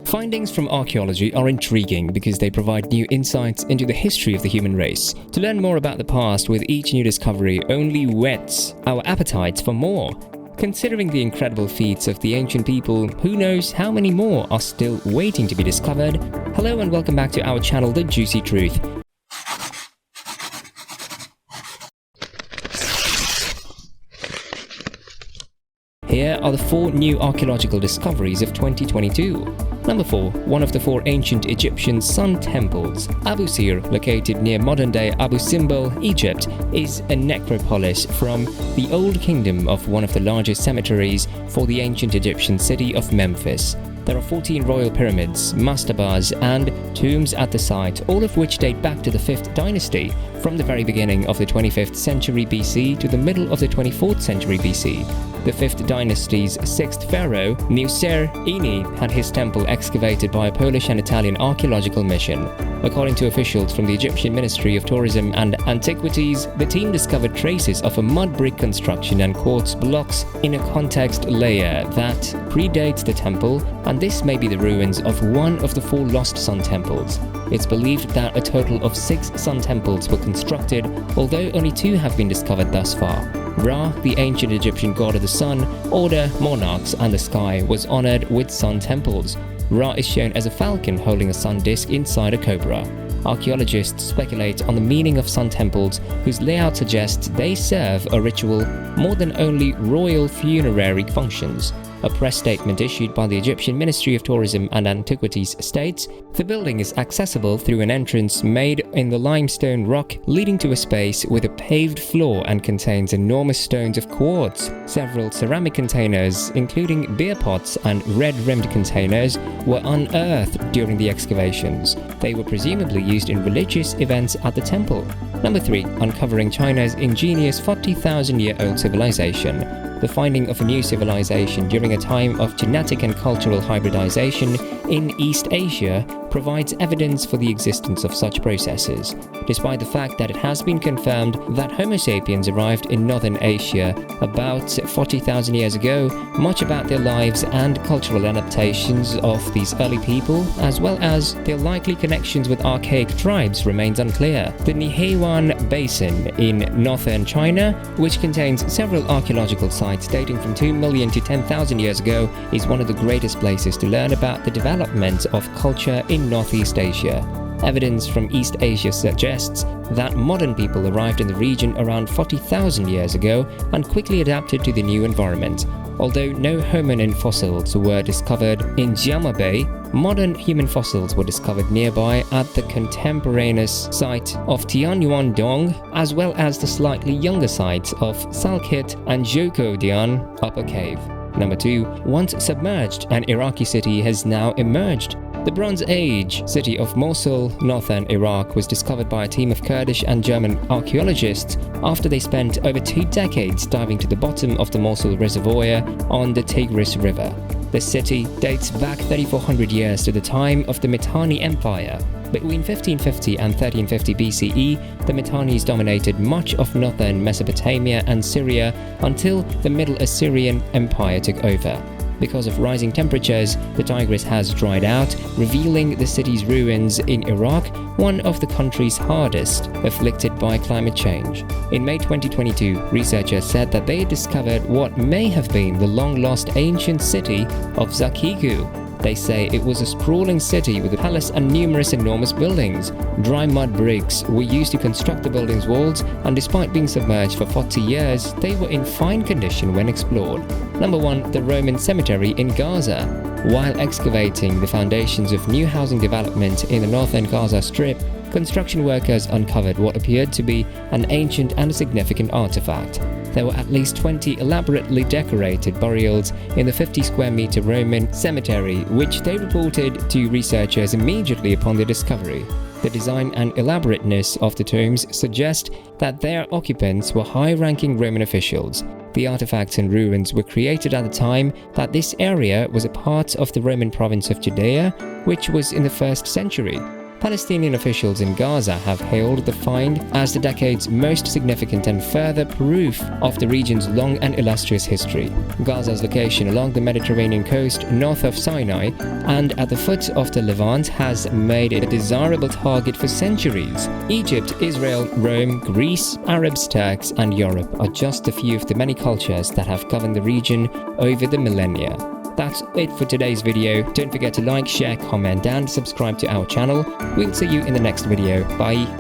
Findings from archaeology are intriguing because they provide new insights into the history of the human race. To learn more about the past with each new discovery only whets our appetites for more. Considering the incredible feats of the ancient people, who knows how many more are still waiting to be discovered? Hello and welcome back to our channel, The Juicy Truth. Here are the 4 new archaeological discoveries of 2022. Number 4. One of the 4 ancient Egyptian sun temples, Abu Sir, located near modern-day Abu Simbel, Egypt, is a necropolis from the old kingdom of one of the largest cemeteries for the ancient Egyptian city of Memphis. There are 14 royal pyramids, mastabas, and tombs at the site, all of which date back to the 5th dynasty, from the very beginning of the 25th century BC to the middle of the 24th century BC. The 5th dynasty's 6th pharaoh, Nusser-ini, had his temple excavated by a Polish and Italian archaeological mission. According to officials from the Egyptian Ministry of Tourism and Antiquities, the team discovered traces of a mud brick construction and quartz blocks in a context layer that predates the temple, and this may be the ruins of one of the 4 lost sun temples. It's believed that a total of 6 sun temples were constructed, although only 2 have been discovered thus far. Ra, the ancient Egyptian god of the sun, order, monarchs, and the sky, was honored with sun temples. Ra is shown as a falcon holding a sun disk inside a cobra. Archaeologists speculate on the meaning of sun temples, whose layout suggests they serve a ritual more than only royal funerary functions. A press statement issued by the Egyptian Ministry of Tourism and Antiquities states, "The building is accessible through an entrance made in the limestone rock leading to a space with a paved floor and contains enormous stones of quartz. Several ceramic containers, including beer pots and red-rimmed containers, were unearthed during the excavations. They were presumably used in religious events at the temple." Number 3. Uncovering China's ingenious 40,000-year-old civilization. The finding of a new civilization during a time of genetic and cultural hybridization in East Asia provides evidence for the existence of such processes. Despite the fact that it has been confirmed that Homo sapiens arrived in northern Asia about 40,000 years ago, much about their lives and cultural adaptations of these early people, as well as their likely connections with archaic tribes, remains unclear. The Nihewan Basin in northern China, which contains several archaeological sites dating from 2 million to 10,000 years ago, is one of the greatest places to learn about the development of culture in Northeast Asia. Evidence from East Asia suggests that modern people arrived in the region around 40,000 years ago and quickly adapted to the new environment. Although no hominin fossils were discovered in Jiama Bay, modern human fossils were discovered nearby at the contemporaneous site of Tianyuan-dong, as well as the slightly younger sites of Salkit and Joko-dian Upper Cave. Number 2. Once submerged, an Iraqi city has now emerged. The Bronze Age city of Mosul, northern Iraq, was discovered by a team of Kurdish and German archaeologists after they spent over 2 decades diving to the bottom of the Mosul Reservoir on the Tigris River. The city dates back 3,400 years to the time of the Mitanni Empire. Between 1550 and 1350 BCE, the Mitannis dominated much of northern Mesopotamia and Syria until the Middle Assyrian Empire took over. Because of rising temperatures, the Tigris has dried out, revealing the city's ruins in Iraq, one of the country's hardest afflicted by climate change. In May 2022, researchers said that they had discovered what may have been the long-lost ancient city of Zakiku. They say it was a sprawling city with a palace and numerous enormous buildings. Dry mud bricks were used to construct the building's walls, and despite being submerged for 40 years, they were in fine condition when explored. Number 1. The Roman cemetery in Gaza. While excavating the foundations of new housing development in the northern Gaza Strip, construction workers uncovered what appeared to be an ancient and significant artifact. There were at least 20 elaborately decorated burials in the 50-square-meter Roman cemetery, which they reported to researchers immediately upon their discovery. The design and elaborateness of the tombs suggest that their occupants were high-ranking Roman officials. The artifacts and ruins were created at the time that this area was a part of the Roman province of Judea, which was in the 1st century. Palestinian officials in Gaza have hailed the find as the decade's most significant and further proof of the region's long and illustrious history. Gaza's location along the Mediterranean coast north of Sinai and at the foot of the Levant has made it a desirable target for centuries. Egypt, Israel, Rome, Greece, Arabs, Turks, and Europe are just a few of the many cultures that have governed the region over the millennia. That's it for today's video. Don't forget to like, share, comment, and subscribe to our channel. We'll see you in the next video. Bye.